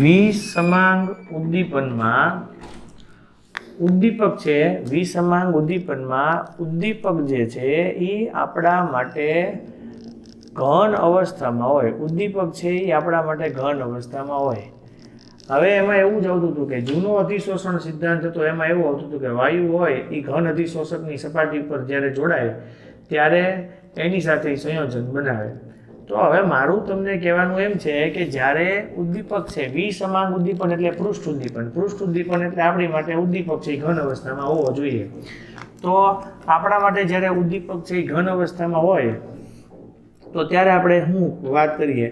વિસમાંગ ઉદ્દીપનમાં ઉદ્દીપક છે, વિસમાંગ ઉદ્દીપનમાં ઉદ્દીપક જે છે એ આપણા માટે ઘન અવસ્થામાં હોય. ઉદ્દીપક છે એ આપણા માટે ઘન અવસ્થામાં હોય. હવે એમાં એવું જ આવતું હતું કે જૂનો અધિશોષણ સિદ્ધાંત હતો, એમાં એવું આવતું હતું કે વાયુ હોય એ ઘન અધિશોષકની સપાટી પર જ્યારે જોડાય ત્યારે એની સાથે સંયોજન બનાવે. તો હવે મારું તમને કહેવાનું એમ છે કે જ્યારે ઉદ્દીપક છે, વિસમાંગ ઉદ્દીપન એટલે પૃષ્ઠ ઉદ્દીપન. પૃષ્ઠ ઉદ્દીપન એટલે આપણી માટે ઉદ્દીપક છે એ ઘન અવસ્થામાં હોવો જોઈએ. તો આપણા માટે જ્યારે ઉદ્દીપક છે એ ઘન અવસ્થામાં હોય તો ત્યારે આપણે શું વાત કરીએ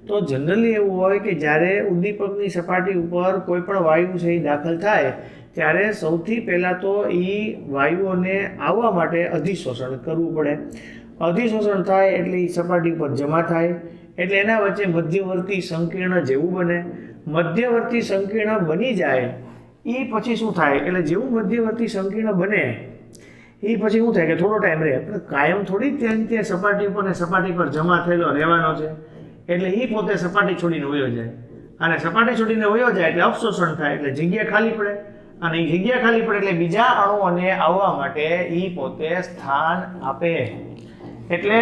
તો જનરલી એવું હોય કે જ્યારે ઉદ્દીપકની સપાટી ઉપર કોઈ પણ વાયુ છે એ દાખલ થાય ત્યારે સૌથી પહેલાં તો એ વાયુઓને આવવા માટે અધિશોષણ કરવું પડે. અધિશોષણ થાય એટલે એ સપાટી ઉપર જમા થાય એટલે એના વચ્ચે મધ્યવર્તી સંકીર્ણ જેવું બને. મધ્યવર્તી સંકીર્ણ બની જાય એ પછી શું થાય એટલે જેવું મધ્યવર્તી સંકીર્ણ બને એ પછી શું થાય કે થોડો ટાઈમ રહે, પણ કાયમ થોડી ત્યાં સપાટી ઉપર ને સપાટી પર જમા થયેલો રહેવાનો છે. એટલે એ પોતે સપાટી છોડીને વયો જાય અને સપાટી છોડીને વયો જાય એટલે અવશોષણ થાય એટલે જગ્યા ખાલી પડે અને એ જગ્યા ખાલી પડે એટલે બીજા અણુઓને આવવા માટે એ પોતે સ્થાન આપે. એટલે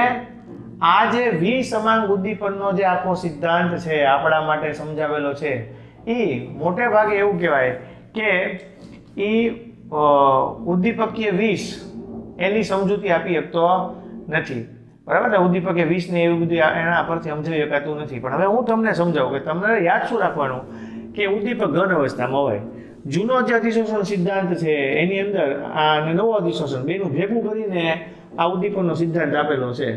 આ જે વિસમાંગ ઉદ્દીપનનો જે આખો સિદ્ધાંત છે આપણા માટે સમજાવેલો છે એ મોટે ભાગે એવું કહેવાય કે એ ઉદ્દીપકીય વિષ એની સમજૂતી આપી શકતો નથી. બરાબર ને, ઉદ્દીપકે વિષને એવું બધું એના પરથી સમજાવી શકાતું નથી. પણ હવે હું તમને સમજાવું કે તમને યાદ શું રાખવાનું કે ઉદ્દીપક ઘન અવસ્થામાં હોય. જૂનો જે અધિશોષણ સિદ્ધાંત છે એની અંદર આ નવો અધિશોષણ બેનું ભેગું કરીને આ ઉદ્દીપકનો સિદ્ધાંત આપેલો છે.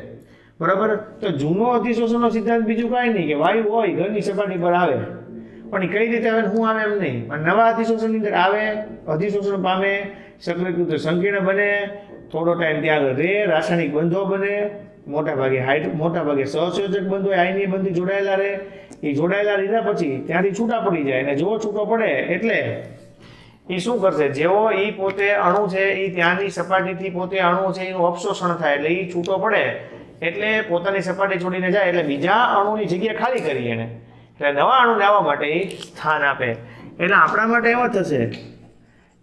બરાબર, તો જૂનો અધિશોષણનો સિદ્ધાંત બીજું કાંઈ નહીં કે વાયુ હોય ઘરની સપાટી પર આવે, પણ એ કઈ રીતે આવે હું આવે એમ નહીં, પણ નવા અધિશોષણની અંદર આવે, અધિશોષણ પામે, સક્રિયકૃત સંકીર્ણ બને, થોડો ટાઈમ ત્યાં આગળ રહે, રાસાયણિક બંધો બને, મોટાભાગે સહસંયોજક બંધો આયનીય બંધી જોડાયેલા રહે. એ જોડાયેલા લીધા પછી ત્યાંથી છૂટા પડી જાય અને જો છૂટો પડે એટલે એ શું કરશે, જેવો એ પોતે અણુ છે એ ત્યાંની સપાટીથી પોતે અણુ છે એનું અવશોષણ થાય એટલે એ છૂટો પડે એટલે પોતાની સપાટી છોડીને જાય એટલે બીજા અણુની જગ્યા ખાલી કરી એને એટલે નવા અણુને આવવા માટે એ સ્થાન આપે. એટલે આપણા માટે એવો થશે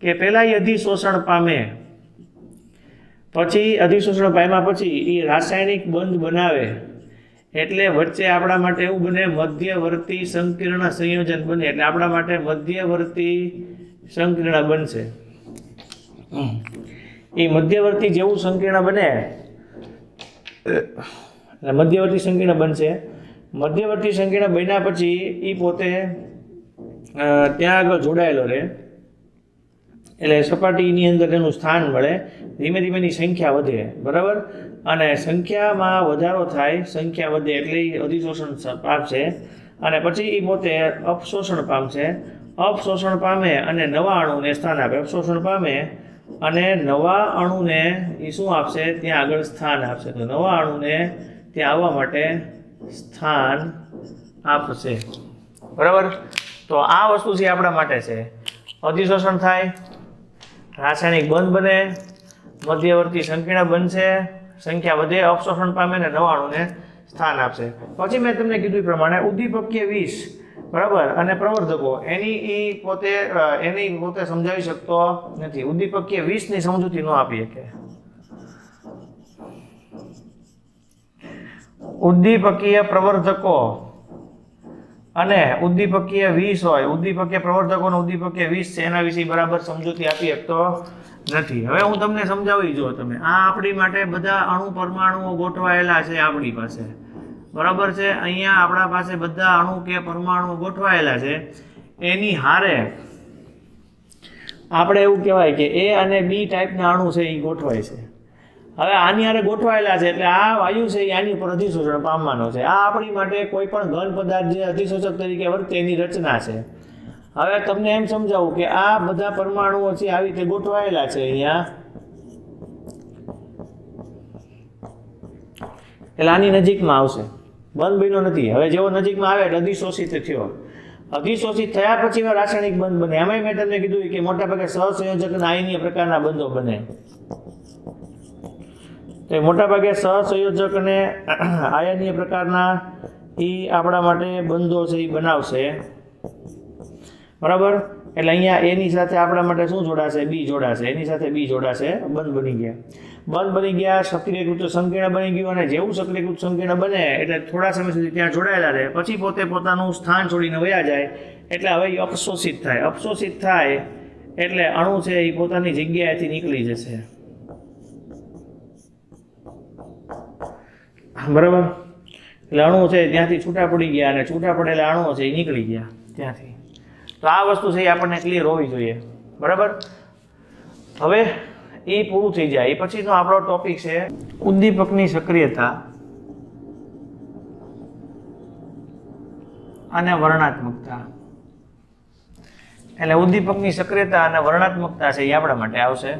કે પહેલાં એ અધિશોષણ પામે, પછી અધિશોષણ પામ્યા પછી એ રાસાયણિક બંધ બનાવે એટલે વચ્ચે આપણા માટે એવું બને મધ્યવર્તી સંકીર્ણ સંયોજન બને એટલે આપણા માટે મધ્યવર્તી સંકીર્ણ બનશે. એ મધ્યવર્તી જેવું સંકીર્ણ બને મધ્યવર્તી સંકીર્ણ બનશે. મધ્યવર્તી સંકીર્ણ બન્યા પછી એ પોતે ત્યાં આગળ જોડાયેલો રહે એટલે સપાટીની અંદર એનું સ્થાન મળે. ધીમે ધીમે એની સંખ્યા વધે. બરાબર, અને સંખ્યામાં વધારો થાય, સંખ્યા વધે એટલે એ અધિશોષણ પામશે અને પછી એ પોતે અપશોષણ પામશે. અપશોષણ પામે અને નવા અણુને સ્થાન આપે. અપશોષણ પામે અને નવા અણુને એ શું આપશે, ત્યાં આગળ સ્થાન આપશે. તો નવા અણુને ત્યાં આવવા માટે સ્થાન આપશે. બરાબર, તો આ વસ્તુ છે આપણા માટે છે. અધિશોષણ થાય, રાસાયણિક બંધ બને, મધ્યવર્તી સંકીર્ણ બનશે, સંખ્યા વધે, અપશોષણ પામે અને નવા અણુને સ્થાન આપશે. પછી મેં તમને કીધું એ પ્રમાણે ઉદ્દીપકીય વિષ, બરાબર, અને પ્રવર્ધકો એની પોતે સમજાવી શકતો નથી. ઉદ્દીપકીય વિષની સમજૂતી ન આપી શકે. ઉદ્દીપકીય પ્રવર્ધકો અને ઉદ્દીપકીય વિષ હોય, ઉદ્દીપકીય પ્રવર્ધકો અને ઉદ્દીપકીય વિષ છે એના વિશે બરાબર સમજૂતી આપી શકતો નથી. હવે હું તમને સમજાવી જો તમે આ આપણી માટે બધા અણુ પરમાણુઓ ગોઠવાયેલા છે આપણી પાસે. બરાબર છે, અહીંયા આપણા પાસે બધા અણુ કે પરમાણુઓ ગોઠવાયેલા છે. એની હારે આપણે એવું કહેવાય કે એ અને બી ટાઈપના અણુ છે એ ગોઠવાય છે. હવે આની હારે ગોઠવાયેલા છે એટલે આ વાયુ છે એ આની ઉપર અધિશોષણ પામવાનો છે. આ આપણી માટે કોઈ પણ ઘન પદાર્થ જે અધિશોષક તરીકે વર્તે એની રચના છે. હવે તમને એમ સમજાવું કે આ બધા પરમાણુઓ છે આવી રીતે ગોઠવાયેલા છે અહીંયા, એટલે આની નજીકમાં આવશે, બંધ બન્યો નથી. હવે જેવો નજીકમાં આવે એટલે અધિશોષિત થયો. અધિશોષિત થયા પછી રાસાયણિક બંધ બને. એમાંય મેં તમને કીધું કે મોટાભાગે સહસંયોજક અને આયનીય પ્રકારના બંધો બને. તો મોટાભાગે સહસંયોજક અને આયનીય પ્રકારના એ આપણા માટે બંધો છે એ બનાવશે. બરાબર. એટલે અહીંયા એની સાથે આપણા માટે શું જોડાશે? બી જોડાશે. એની સાથે બી જોડાશે. બંધ બની ગયા. બંધ બની ગયા, સક્રિયકૃત સંકીર્ણ બની ગયું. અને જેવું સક્રિયકૃત સંકીર્ણ બને એટલે થોડા સમય સુધી ત્યાં જોડાયેલા રહે, પછી પોતે પોતાનું સ્થાન છોડીને વયા જાય. એટલે હવે એ અપશોષિત થાય. અપશોષિત થાય એટલે અણુ છે એ પોતાની જગ્યાએથી નીકળી જશે. બરાબર. એટલે અણુ છે ત્યાંથી છૂટા પડી ગયા, અને છૂટા પડેલા અણુઓ છે એ નીકળી ગયા ત્યાંથી. તો આ વસ્તુ છે એ આપણને ક્લિયર હોવી જોઈએ. બરાબર. હવે એ પૂરું થઈ જાય એ પછીનો આપણો ટોપિક છે ઉદ્દીપકની સક્રિયતા અને વર્ણનાત્મકતા. એટલે ઉદ્દીપકની સક્રિયતા અને વર્ણનાત્મકતા છે એ આપણા માટે આવશે.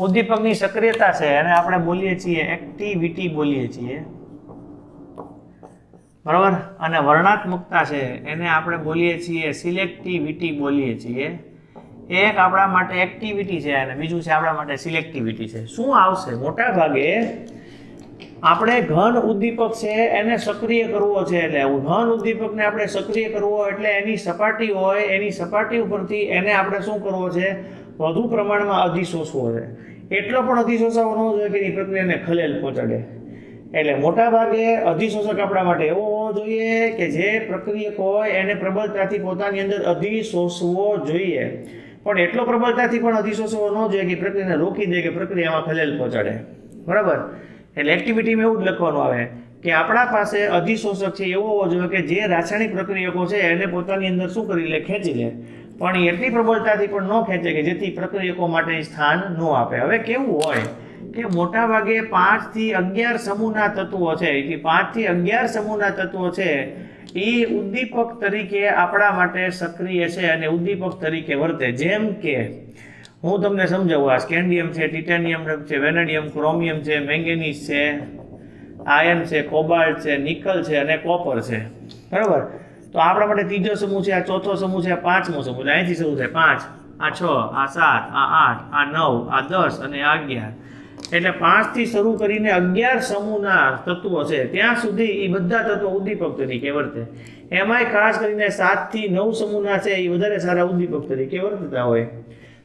ઉદ્દીપકની સક્રિયતા છે અને આપણે બોલીએ છીએ એક્ટિવિટી બોલીએ છીએ. બરાબર. અને વર્ણનાત્મકતા છે એને આપણે બોલીએ છીએ સિલેક્ટિવિટી બોલીએ છીએ. એક આપણા માટે એક્ટિવિટી છે અને બીજું છે આપણા માટે સિલેક્ટિવિટી છે. શું આવશે? મોટા ભાગે આપણે ઘન ઉદ્દીપક છે એને સક્રિય કરવો છે. એટલે ઘન ઉદ્દીપકને આપણે સક્રિય કરવો એટલે એની સપાટી હોય, એની સપાટી ઉપરથી એને આપણે શું કરવો છે? વધુ પ્રમાણમાં અધિશોષવો છે. એટલો પણ અધિશોષાવો ન જોઈએ કે એની પ્રક્રિયાને ખલેલ પહોંચાડે. એટલે મોટા ભાગે અધિશોષક આપણા માટે એવો હોવો જોઈએ કે જે પ્રક્રિયક હોય એને પ્રબળતાથી પોતાની અંદર અધિશોષવો જોઈએ, પણ એટલો પ્રબળતાથી પણ અધિશોષવો ન જોઈએ કે પ્રક્રિયાને રોકી દે કે પ્રક્રિયામાં ખલેલ પહોંચાડે. બરાબર. એટલે એક્ટિવિટીમાં એવું જ લખવાનું આવે કે આપણા પાસે અધિશોષક છે એવો હોવો જોઈએ કે જે રાસાયણિક પ્રક્રિયકો છે એને પોતાની અંદર શું કરી લે? ખેંચી લે, પણ એ એટલી પ્રબળતાથી પણ ન ખેંચે કે જેથી પ્રક્રિયકો માટે સ્થાન ન આપે. હવે કેવું હોય કે મોટા ભાગે 5 થી 11 સમૂહના તત્વો છે, એ 5 થી 11 સમૂહના તત્વો છે એ ઉદ્દીપક તરીકે આપણા માટે સક્રિય છે અને ઉદ્દીપક તરીકે વર્તે. જેમ કે હું તમને સમજાવું, આ સ્કેન્ડિયમ છે, ટિટેનિયમ છે, વેનેડિયમ, ક્રોમિયમ છે, મેંગેનીઝ છે, આયર્ન છે, કોબાલ્ટ છે, નિકલ છે અને કોપર છે. બરાબર. તો આપણા માટે ત્રીજો સમૂહ છે, આ ચોથો સમૂહ છે, આ પાંચમો સમૂહ છે. અહીંથી શરૂ થાય 5, આ 6, આ 7, આ 8, આ 9, આ 10 અને આ 11. એટલે 5 થી શરૂ કરીને 11 સમૂહના તત્વો છે ત્યાં સુધી એ બધા તત્વો ઉદ્દીપક તરીકે વર્તે. એમાંય ખાસ કરીને 7 થી 9 સમૂહના છે એ વધારે સારા ઉદ્દીપક તરીકે વર્તતા હોય.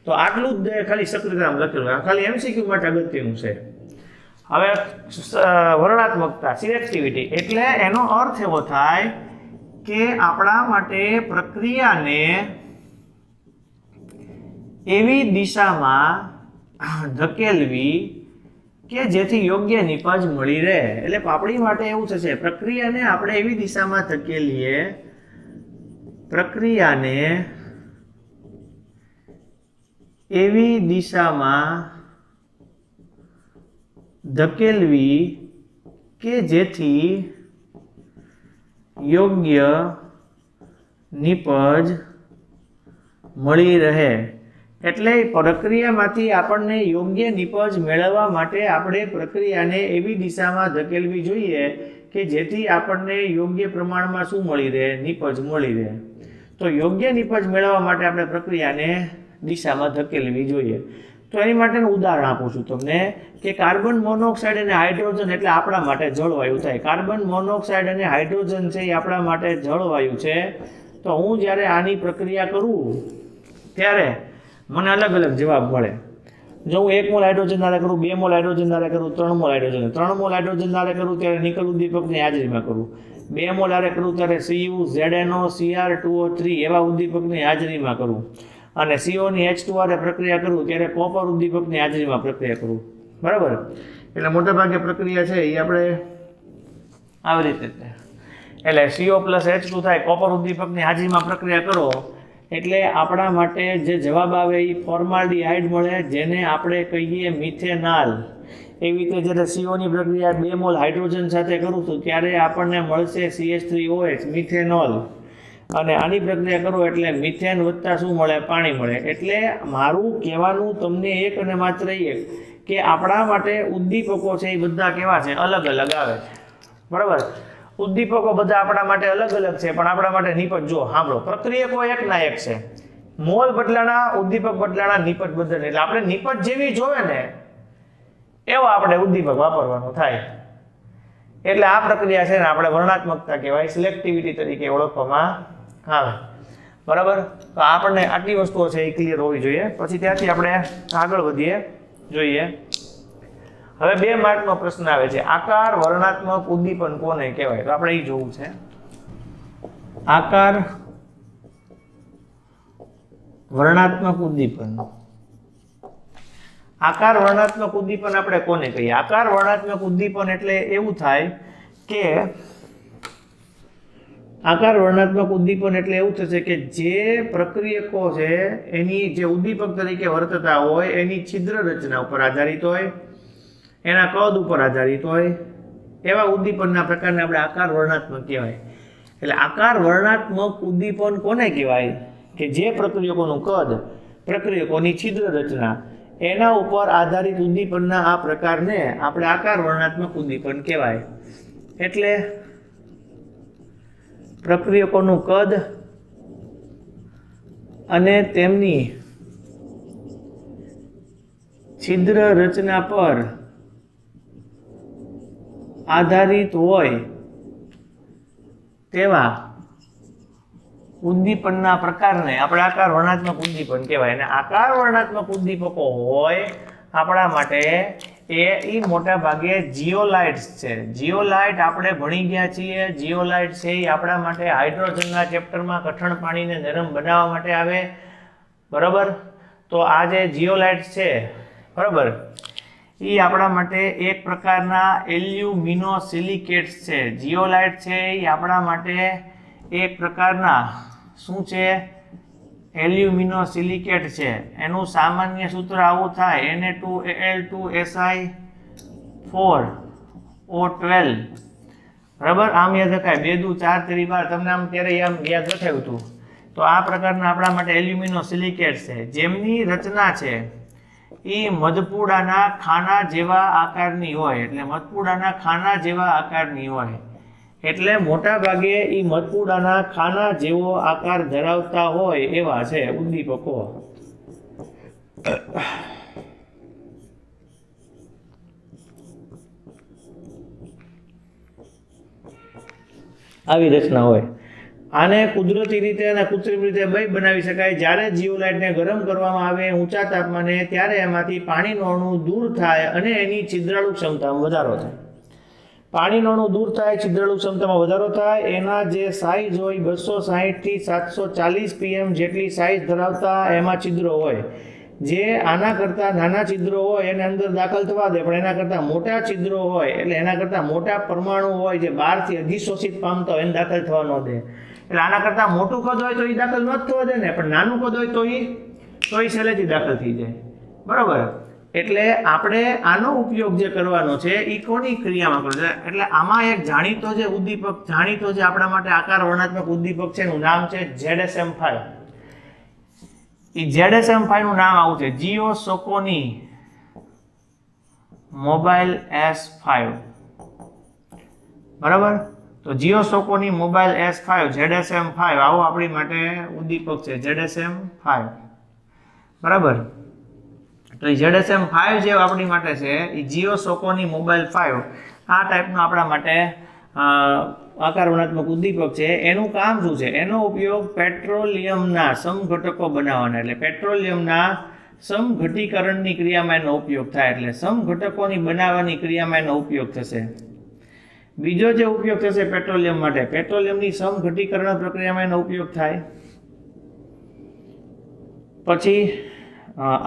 તો આટલું જ ખાલી સક્રિયતામાં લખેલું, આ ખાલી એમસીક્યુ માટે અગત્યનું છે. હવે વર્ણનાત્મકતા, સિલેક્ટિવિટી, એટલે એનો અર્થ એવો થાય કે આપણા માટે પ્રક્રિયાને એવી દિશામાં ધકેલવી કે જેથી યોગ્ય નિપજ મળી રહે. એટલે આપણી માટે એવું થશે, પ્રક્રિયાને આપણે એવી દિશામાં ધકેલીએ, પ્રક્રિયાને એવી દિશામાં ધકેલવી કે જેથી યોગ્ય નિપજ મળી રહે. એટલે પ્રક્રિયામાંથી આપણને યોગ્ય નિપજ મેળવવા માટે આપણે પ્રક્રિયાને એવી દિશામાં ધકેલવી જોઈએ કે જેથી આપણને યોગ્ય પ્રમાણમાં શું મળી રહે? નિપજ મળી રહે. તો યોગ્ય નિપજ મેળવવા માટે આપણે પ્રક્રિયાને દિશામાં ધકેલવી જોઈએ. તો એની માટેનું ઉદાહરણ આપું છું તમને કે કાર્બન મોનોક્સાઇડ અને હાઇડ્રોજન એટલે આપણા માટે જળવાયુ થાય. કાર્બન મોનોક્સાઇડ અને હાઇડ્રોજન છે એ આપણા માટે જળવાયુ છે. તો હું જ્યારે આની પ્રક્રિયા કરું ત્યારે મને અલગ અલગ જવાબ મળે. જો હું 1 મોલ હાઇડ્રોજન નારે કરું, 2 મોલ હાઇડ્રોજન નારે કરું, 3 મોલ હાઇડ્રોજન 3 મોલ હાઇડ્રોજન નારે કરું ત્યારે નિકલ ઉદ્દીપકની હાજરીમાં કરું. 2 મોલ હારે કરું ત્યારે Cu, ZnO, Cr2O3 એવા ઉદ્દીપકની હાજરીમાં કરું. અને CO ની H2 હારે પ્રક્રિયા કરું ત્યારે કોપર ઉદ્દીપકની હાજરીમાં પ્રક્રિયા કરું. બરાબર. એટલે મોટા ભાગે પ્રક્રિયા છે એ આપણે આવી રીતે એટલે CO પ્લસ H2 થાય, કોપર ઉદ્દીપકની હાજરીમાં પ્રક્રિયા કરો એટલે આપણા માટે જે જવાબ આવે એ ફોર્માલ્ડિહાઇડ મળે, જેને આપણે કહીએ મિથેનાલ. એવી રીતે જ્યારે CO ની પ્રક્રિયા 2 મોલ હાઇડ્રોજન સાથે કરું છું ત્યારે આપણને મળશે CH3OH, મિથેનોલ. અને આની પ્રક્રિયા કરો એટલે મિથેન વત્તા શું મળે? પાણી મળે. એટલે મારું કહેવાનું તમને એક અને માત્ર એક કે આપણા માટે ઉદ્દીપકો છે એ બધા કેવા છે? અલગ અલગ આવે છે. બરાબર. ઉદ્દીપકો બધા આપણા માટે અલગ અલગ છે, પણ આપણા માટે નિપજ જો સાંભળો, પ્રક્રિયકો એકના એક છે. મોલ બદલાણા, ઉદ્દીપક બદલાણા, નિપજ બદલાણા. એટલે આપણે નિપજ જેવી જોવે ને એવો આપણે ઉદ્દીપક વાપરવાનું થાય. એટલે આ પ્રક્રિયા છે ને આપણે વર્ણનાત્મકતા કહેવાય, સિલેક્ટિવિટી તરીકે ઓળખવામાં આવે. બરાબર. તો આપણને આટલી વસ્તુઓ છે એ ક્લિયર હોવી જોઈએ. પછી ત્યાંથી આપણે આગળ વધીએ. જોઈએ હવે 2 માર્કનો પ્રશ્ન આવે છે, આકાર વર્ણનાત્મક ઉદ્દીપન કોને કહેવાય? તો આપણે એ જોવું છે. આકાર વર્ણનાત્મક ઉદ્દીપન. આકાર વર્ણનાત્મક ઉદ્દીપન આપણે કોને કહીએ? આકાર વર્ણનાત્મક ઉદ્દીપન એટલે એવું થાય કે આકાર વર્ણનાત્મક ઉદ્દીપન એટલે એવું થશે કે જે પ્રક્રિયકો છે એની જે ઉદ્દીપક તરીકે વર્તતા હોય એની છિદ્ર રચના ઉપર આધારિત હોય, એના કદ ઉપર આધારિત હોય, એવા ઉદ્દીપનના પ્રકારને આપણે આકાર વર્ણનાત્મક કહેવાય. એટલે આકાર વર્ણનાત્મક ઉદ્દીપન કોને કહેવાય? કે જે પ્રક્રિયકોનું કદ, પ્રક્રિયકોની છિદ્ર રચના એના ઉપર આધારિત ઉદ્દીપનના આ પ્રકારને આપણે આકાર વર્ણનાત્મક ઉદ્દીપન કહેવાય. એટલે પ્રક્રિયકોનું કદ અને તેમની છિદ્ર રચના પર આધારિત હોય તેવા ઉદ્દીપનના પ્રકારને આપણે આકાર વર્ણનાત્મક ઉદ્દીપન કહેવાય. અને આકાર વર્ણનાત્મક ઉદ્દીપકો હોય આપણા માટે એ મોટા ભાગે જીઓલાઇટ્સ છે. જીઓલાઇટ આપણે ભણી ગયા છીએ. જીઓલાઇટ છે એ આપણા માટે હાઇડ્રોજનના ચેપ્ટરમાં કઠણ પાણીને નરમ બનાવવા માટે આવે. બરાબર. તો આ જે જીઓલાઇટ્સ છે બરાબર એ આપણા માટે એક પ્રકારના એલ્યુમિનોસિલિકેટ્સ છે. જીઓલાઇટ છે એ આપણા માટે એક પ્રકારના શું છે? એલ્યુમિનોસિલિકેટ છે. એનું સામાન્ય સૂત્ર આવું થાય Na2Al2Si4O12. બરાબર. આમ યાદ રખાય 2 દુ 4 તેરી 12. તમને આમ ત્યારે આમ યાદ રખાયું હતું. તો આ પ્રકારના આપણા માટે એલ્યુમિનોસિલિકેટ છે જેમની રચના છે એ મધપૂડાના ખાના જેવા આકારની હોય. એટલે મધપૂડાના ખાના જેવા આકારની હોય. એટલે મોટા ભાગે એ મધપૂડાના ખાના જેવો આકાર ધરાવતા હોય એવા છે ઉદ્દીપકો. આવી રચના હોય. આને કુદરતી રીતે અને કૃત્રિમ રીતે બે બનાવી શકાય. જ્યારે જીઓલાઇટને ગરમ કરવામાં આવે ઊંચા તાપમાને ત્યારે એમાંથી પાણીનું અણુ દૂર થાય અને એની છિદ્રાળુ ક્ષમતામાં વધારો થાય. પાણીનું અણુ દૂર થાય, છિદ્રાળુ ક્ષમતામાં વધારો થાય. એના જે સાઇઝ હોય 260 થી 740 pm જેટલી સાઇઝ ધરાવતા એમાં છિદ્રો હોય. જે આના કરતાં નાના છિદ્રો હોય એને અંદર દાખલ થવા દે, પણ એના કરતાં મોટા છિદ્રો હોય એટલે એના કરતાં મોટા પરમાણુ હોય જે બહારથી અધિશોષિત પામતા હોય એને દાખલ થવા ન દે. એટલે આના કરતાં મોટું કદ હોય તો એ દાખલ ન જ થવા દે ને, પણ નાનું કદ હોય તો એ સહેલેથી દાખલ થઈ જાય. બરાબર. એટલે આપણે આનો ઉપયોગ જે કરવાનો છે એ કોની ક્રિયામાં કરવો છે? એટલે આમાં એક જાણીતો જે ઉદ્દીપક, જાણીતો જે આપણા માટે આકાર વર્ણનાત્મક ઉદ્દીપક છે એનું નામ છે ZSM5. એ ZSM5 નું નામ આવું છે, જીઓસોકોની મોબાઈલ S5. બરાબર. તો જીઓસોકોની મોબાઈલ S5 ZSM5 આવો આપણી માટે ઉદ્દીપક છે ZSM5. બરાબર. તો એ ZSM5 જે આપણી માટે છે એ જીઓસોકોની મોબાઈલ 5 આ ટાઈપનો આપણા માટે આકાર વર્ણનાત્મક ઉદ્દીપક છે. એનું કામ શું છે? એનો ઉપયોગ પેટ્રોલિયમના સમઘટકો બનાવવાના, એટલે પેટ્રોલિયમના સમઘટીકરણની ક્રિયામાં એનો ઉપયોગ થાય. એટલે સમઘટકોની બનાવવાની ક્રિયામાં એનો ઉપયોગ થશે. બીજો જે ઉપયોગ થશે પેટ્રોલિયમ માટે, પેટ્રોલિયમની સમઘટીકરણ પ્રક્રિયામાં એનો ઉપયોગ થાય. પછી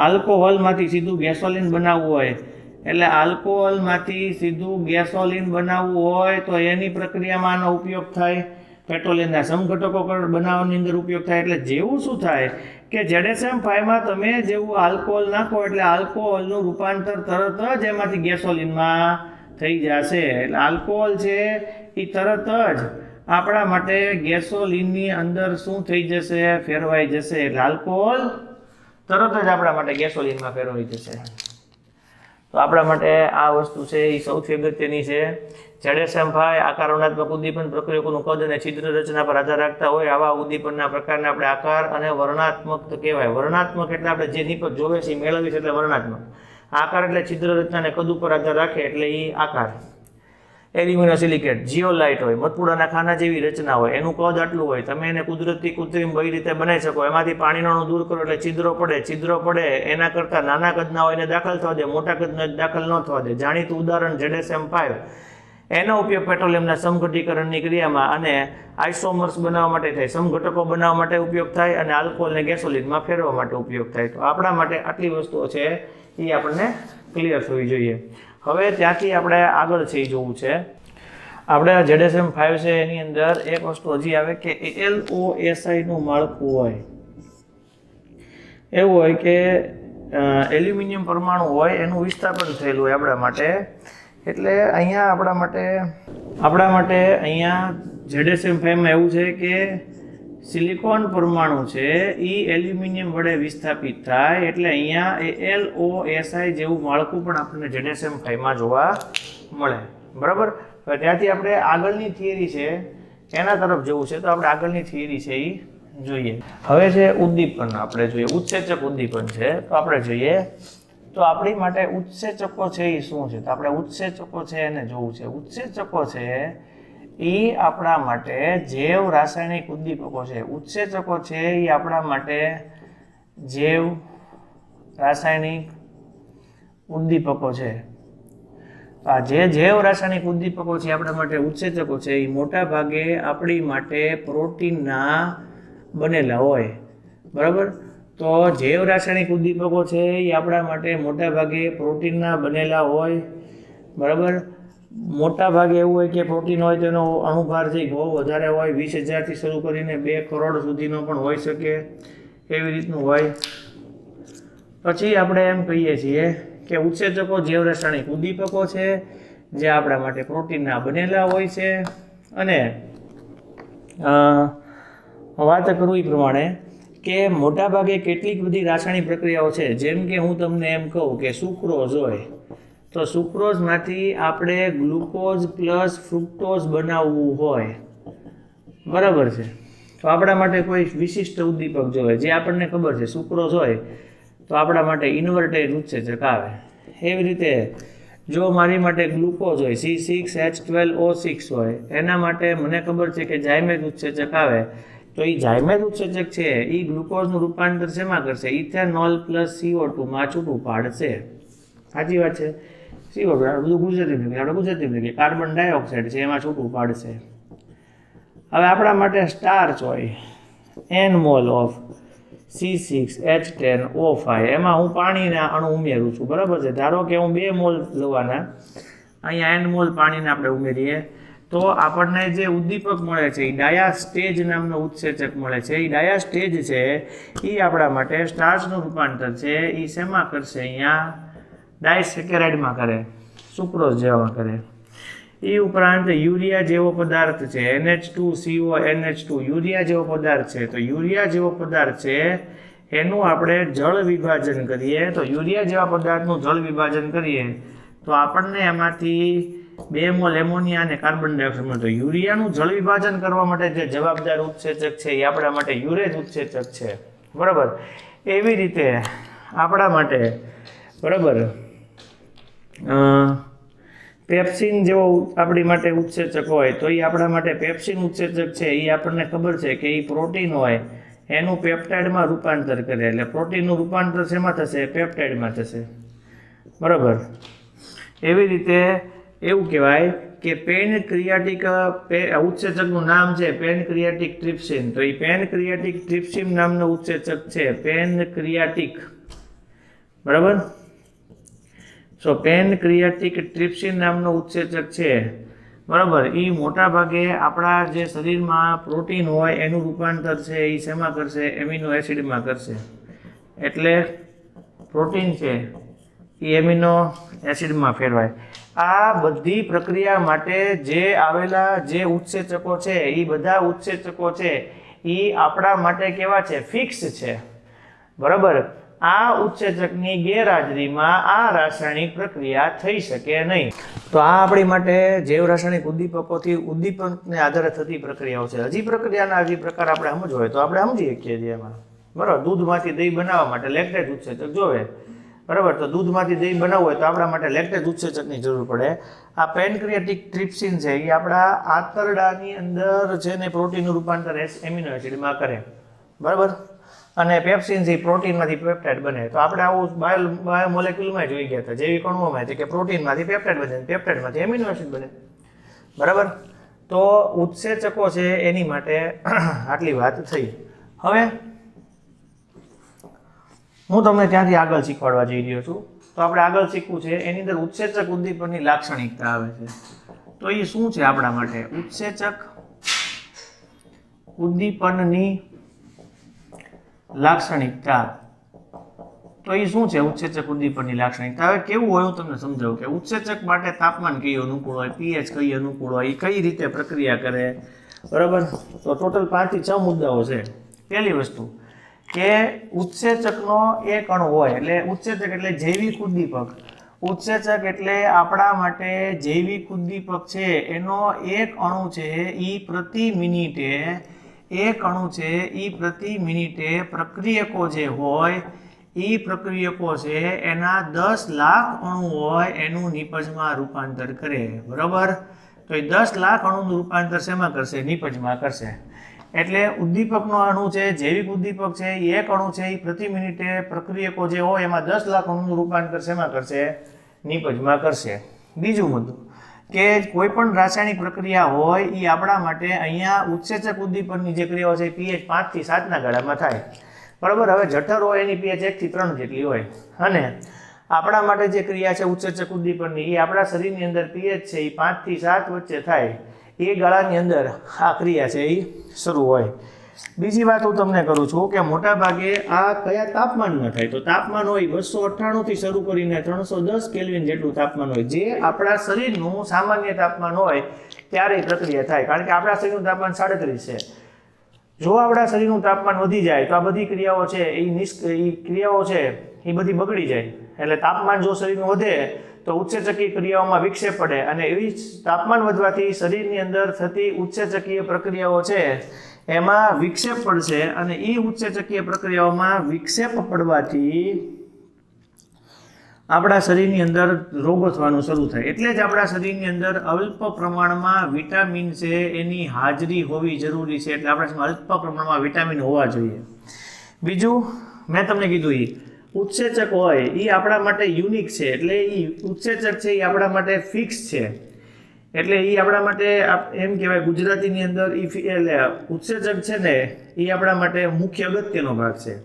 આલ્કોહોલમાંથી સીધું ગેસોલિન બનાવવું હોય, એટલે આલ્કોહોલમાંથી સીધું ગેસોલિન બનાવવું હોય તો એની પ્રક્રિયામાં આનો ઉપયોગ થાય. પેટ્રોલિયમના સમઘટકો બનાવવાની અંદર ઉપયોગ થાય. એટલે જેવું શું થાય કે ZSM5માં તમે જેવું આલ્કોહોલ નાખો એટલે આલ્કોહોલનું રૂપાંતર તરત જ એમાંથી ગેસોલિનમાં થઈ જશે. એટલે આલ્કોહોલ છે એ તરત જ આપણા માટે ગેસોલિનની અંદર શું થઈ જશે? ફેરવાઈ જશે. એટલે આલ્કોહોલ તરત જ આપણા માટે ગેસોલિનમાં ફેરવાઈ જશે. તો આપણા માટે આ વસ્તુ છે એ સૌથી અગત્યની છે. ZSM5 આકાર વર્ણનાત્મક ઉદ્દીપન પ્રક્રિયકોનું કદ અને છિદ્ર રચના પર આધાર રાખતા હોય આવા ઉદ્દીપનના પ્રકારને આપણે આકાર અને વર્ણનાત્મક કહેવાય. વર્ણનાત્મક એટલે આપણે જે નિપજ જોવે છે મેળવીએ છીએ એટલે વર્ણનાત્મક. આકાર એટલે છિદ્ર રચના અને કદ ઉપર આધાર રાખે એટલે એ આકાર. એલ્યુમિનોસિલિકેટ, જીઓલાઇટ હોય, મધપુડાના ખાના જેવી રચના હોય, એનું કદ આટલું હોય, તમે એને કૃત્રિમ કઈ રીતે બનાવી શકો, એમાંથી પાણીનું દૂર કરો એટલે છિદ્રો પડે એના કરતાં નાના કદના હોય એને દાખલ થવા દે, મોટા કદના દાખલ ન થવા દે. જાણીતું ઉદાહરણ ZSM-5, એનો ઉપયોગ પેટ્રોલિયમના સમઘટીકરણની ક્રિયામાં અને આઇસોમર્સ બનાવવા માટે થાય, સમઘટકો બનાવવા માટે ઉપયોગ થાય અને આલ્કોહોલ અને ગેસોલિનમાં ફેરવવા માટે ઉપયોગ થાય. તો આપણા માટે આટલી વસ્તુઓ છે એ આપણને ક્લિયર થવી જોઈએ. હવે ત્યાંથી આપણે આગળ છે એ જોવું છે. આપણે ZSM-5 છે એની અંદર એક વસ્તુ હજી આવે કે AlOSI નું માળખું હોય, એવું હોય કે એલ્યુમિનિયમ પરમાણુ હોય એનું વિસ્થાપન થયેલું હોય આપણા માટે. એટલે અહીંયા આપણા માટે અહીંયા ZSM-5 માં એવું છે કે સિલિકોન પરમાણુ છે એ એલ્યુમિનિયમ વડે વિસ્થાપિત થાય, એટલે અહીંયા AlOSI જેવું માળખું પણ આપણને ZSM-5 માં જોવા મળે. બરાબર. હવે ત્યાંથી આપણે આગળની થિયરી છે એના તરફ જવું છે, તો આપણે આગળની થિયરી છે એ જોઈએ. હવે છે ઉદ્દીપન આપણે જોઈએ, ઉત્સેચક ઉદ્દીપન છે તો આપણે જોઈએ. તો આપણી માટે ઉત્સેચકો છે એ શું છે, તો આપણે ઉત્સેચકો છે એને જોવું છે. ઉત્સેચકો છે એ આપણા માટે જૈવ રાસાયણિક ઉદ્દીપકો છે. ઉત્સેચકો છે એ આપણા માટે જૈવ રાસાયણિક ઉદ્દીપકો છે. આ જે જૈવ રાસાયણિક ઉદ્દીપકો છે આપણા માટે ઉત્સેચકો છે એ મોટા ભાગે આપણી માટે પ્રોટીનના બનેલા હોય. બરાબર. તો જૈવ રાસાયણિક ઉદ્દીપકો છે એ આપણા માટે મોટા ભાગે પ્રોટીનના બનેલા હોય. બરાબર. મોટા ભાગે એવું હોય કે પ્રોટીન હોય તેનો અણુભાર છે બહુ વધારે હોય, 20,000 થી શરૂ કરીને 2 કરોડ સુધીનો પણ હોઈ શકે, એવી રીતનું હોય. પછી આપણે એમ કહીએ છીએ કે ઉત્સેચકો જૈવ રાસાયણિક ઉદ્દીપકો છે જે આપણા માટે પ્રોટીનના બનેલા હોય છે. અને વાત કરું એ પ્રમાણે કે મોટાભાગે કેટલીક બધી રાસાયણિક પ્રક્રિયાઓ છે, જેમ કે હું તમને એમ કહું કે સુક્રોઝ હોય તો સુક્રોઝમાંથી આપણે ગ્લુકોઝ પ્લસ ફ્રુક્ટોઝ બનાવવું હોય. બરાબર છે. તો આપણા માટે કોઈ વિશિષ્ટ ઉદ્દીપક જોઈએ જે આપણને ખબર છે સુક્રોઝ હોય તો આપણા માટે ઇન્વર્ટેડ ઉત્સેચક આવે. એવી રીતે જો મારી માટે ગ્લુકોઝ હોય C6H12O6 હોય, એના માટે મને ખબર છે કે ઝાયમેજ ઉત્સેચક આવે, તો એ ઝાયમેજ ઉત્સેચક છે એ ગ્લુકોઝનું રૂપાંતર શેમાં કરશે, ઇથેનોલ પ્લસ CO2 માં છૂટું પાડશે. સાચી વાત છે. CO2 બધું ગુજરાતી કાર્બન ડાયોક્સાઇડ છે એમાં છૂટું પાડશે. હવે આપણા માટે સ્ટાર્ચ હોય N મોલ ઓફ C6H10O5, એમાં હું પાણીના અણુ ઉમેરું છું. બરાબર છે. ધારો કે હું 2 મોલ લેવાના, અહીંયા N મોલ પાણીને આપણે ઉમેરીએ તો આપણને જે ઉદ્દીપક મળે છે એ ડાયાસ્ટેજ નામનો ઉત્સેચક મળે છે. એ ડાયાસ્ટેજ છે એ આપણા માટે સ્ટાર્ચનું રૂપાંતર છે એ શેમાં કરશે, અહીંયા ડાયસેકેરાઇડમાં કરે, સુક્રોઝ જેવામાં કરે. એ ઉપરાંત યુરિયા જેવો પદાર્થ છે NH2CO NH2, યુરિયા જેવો પદાર્થ છે. તો યુરિયા જેવો પદાર્થ છે એનું આપણે જળ વિભાજન કરીએ, તો યુરિયા જેવા પદાર્થનું જળ વિભાજન કરીએ તો આપણને એમાંથી 2 મોલ એમોનિયા અને કાર્બન ડાયોક્સાઇડ મળે. તો યુરિયાનું જળ વિભાજન કરવા માટે જે જવાબદાર ઉત્સેચક છે એ આપણા માટે યુરેજ ઉત્સેચક છે. બરાબર. એવી રીતે આપણા માટે બરાબર પેપ્સિન જેવો આપણી માટે ઉત્સેચક હોય તો એ આપણા માટે પેપ્સિન ઉત્સેચક છે એ આપણને ખબર છે કે એ પ્રોટીન હોય એનું પેપ્ટાઇડમાં રૂપાંતર કરે, એટલે પ્રોટીનનું રૂપાંતર શેમાં થશે, પેપ્ટાઇડમાં થશે. બરાબર. એવી રીતે એવું કહેવાય કે પેનક્રિયાટિક ઉત્સેચકનું નામ છે પેનક્રિયાટિક ટ્રિપ્સિન. તો એ પેનક્રિયાટિક ટ્રિપ્સિન નામનો ઉત્સેચક છે પેનક્રિયાટિક. બરાબર. તો પેનક્રિયાટિક ટ્રિપ્સિન નામનો ઉત્સેચક છે. બરાબર. એ મોટા ભાગે આપણા જે શરીરમાં પ્રોટીન હોય એનું રૂપાંતર છે એ શેમાં કરશે, એમિનો એસિડમાં કરશે. એટલે પ્રોટીન છે એ એમિનો એસિડમાં ફેરવાય. આ બધી પ્રક્રિયા માટે જે આવેલા જે ઉત્સેચકો છે એ બધા ઉત્સેચકો છે એ આપણા માટે કેવા છે, ફિક્સ છે. બરાબર. આ ઉત્સેચકની ગેરહાજરીમાં આ રાસાયણિક પ્રક્રિયા થઈ શકે નહીં. તો આ આપણી માટે જૈવ રાસાયણિક ઉદ્દીપકોથી ઉદ્દીપકને આધારે થતી પ્રક્રિયાઓ છે. હજી પ્રક્રિયાના હજી પ્રકાર આપણે સમજવો હોય તો આપણે સમજી શકીએ છીએ એમાં. બરાબર. દૂધમાંથી દહીં બનાવવા માટે લેક્ટેટ ઉત્સેચક જોવે, બરાબર. તો દૂધમાંથી દહીં બનાવવું હોય તો આપણા માટે લેક્ટેજ ઉત્સેચકની જરૂર પડે. આ પેનક્રિયાટિક ટ્રિપ્સિન છે એ આપણા આંતરડાની અંદર છે ને પ્રોટીનનું રૂપાંતર એમિનો એસિડમાં કરે, બરાબર. અને પેપ્સિન છે પ્રોટીનમાંથી પેપ્ટાઇડ બને. તો આપણે આવું બાયોમોલેક્યુલમાં જોઈ ગયા હતા, જૈવિક અણુઓમાં કે પ્રોટીનમાંથી પેપ્ટાઇડ બને, પેપ્ટાઇડમાંથી એમિનો એસિડ બને, બરાબર. તો ઉત્સેચકો છે એની માટે આટલી વાત થઈ. હવે હું તમને ત્યાંથી આગળ શીખવાડવા જઈ રહ્યો છું. તો આપણે આગળ શીખવું છે એની અંદર ઉત્સેચક ઉદ્દીપનની લાક્ષણિકતા આવે છે. તો એ શું છે આપણા માટે? ઉત્સેચક ઉદ્દીપનની લાક્ષણિકતા. તો એ શું છે ઉત્સેચક ઉદ્દીપનની લાક્ષણિકતા? હવે કેવું હોય હું તમને સમજાવું કે ઉત્સેચક માટે તાપમાન કઈ અનુકૂળ હોય, પીએચ કઈ અનુકૂળ હોય, એ કઈ રીતે પ્રક્રિયા કરે, બરાબર. તો ટોટલ 5 થી 6 મુદ્દાઓ છે. પહેલી વસ્તુ કે ઉત્સેચકનો એક અણુ હોય એટલે ઉત્સેચક એટલે જૈવિક ઉદ્દીપક. ઉત્સેચક એટલે આપણા માટે જૈવિક ઉદ્દીપક છે એનો એક અણુ છે એ પ્રતિ મિનિટે પ્રક્રિયકો જે હોય એ પ્રક્રિયકો છે એના 10 લાખ અણુ હોય એનું નિપજમાં રૂપાંતર કરે, બરાબર. તો એ 10 લાખ અણુનું રૂપાંતર શેમાં કરશે? નિપજમાં કરશે. એટલે ઉદ્દીપકનો અણુ છે, જૈવિક ઉદ્દીપક છે, એક અણુ છે એ પ્રતિ મિનિટે પ્રક્રિયકો જે હોય એમાં 10 લાખ અણુનું રૂપાંતર શેમાં કરશે? નિપજમાં કરશે. બીજું મુદ્દું કે કોઈ પણ રાસાયણિક પ્રક્રિયા હોય એ આપણા માટે અહીંયા ઉત્સેચક ઉદ્દીપનની જે ક્રિયાઓ છે પીએચ 5 થી 7 ના ગાળામાં થાય, બરાબર. હવે જઠર હોય એની પીએચ 1 થી 3 જેટલી હોય. અને આપણા માટે જે ક્રિયા છે ઉત્સેચક ઉદ્દીપનની એ આપણા શરીરની અંદર પીએચ છે એ 5 થી 7 વચ્ચે થાય એ ગાળાની અંદર આ ક્રિયા છે એ શરૂ હોય. બીજી વાત હું તમને કરું છું કે મોટા ભાગે આ કયા તાપમાનમાં થાય? તો તાપમાન હોય 298 થી શરૂ કરીને 310 કેલ્વિન જેટલું તાપમાન હોય, જે આપણા શરીરનું સામાન્ય તાપમાન હોય ત્યારે પ્રક્રિયા થાય. કારણ કે આપણા શરીરનું તાપમાન 37 છે. જો આપણા શરીરનું તાપમાન વધી જાય તો આ બધી ક્રિયાઓ છે એ ક્રિયાઓ છે એ બધી બગડી જાય. એટલે તાપમાન જો શરીરનું વધે તો ઉત્સેચકીય ક્રિયાઓમાં વિક્ષેપ પડે અને એવી તાપમાન વધવાથી શરીરની અંદર થતી ઉત્સેચકીય પ્રક્રિયાઓ છે એમાં વિક્ષેપ પડશે અને એ ઉત્સેચકીય પ્રક્રિયાઓમાં વિક્ષેપ પડવાથી આપણા શરીરની અંદર રોગો થવાનું શરૂ થાય. એટલે જ આપણા શરીરની અંદર અલ્પ પ્રમાણમાં વિટામિન છે એની હાજરી હોવી જરૂરી છે. એટલે આપણા શરીરમાં અલ્પ પ્રમાણમાં વિટામિન હોવા જોઈએ. બીજું મેં તમને કીધું એ ઉત્સેચક હોય એ આપણા માટે યુનિક છે. એટલે એ ઉત્સેચક છે એ આપણા માટે ફિક્સ છે. એટલે એ આપણા માટે એમ કહેવાય ગુજરાતીની અંદર એટલે ઉત્સેચક છે ને એ આપણા માટે મુખ્ય અગત્યનો ભાગ છે.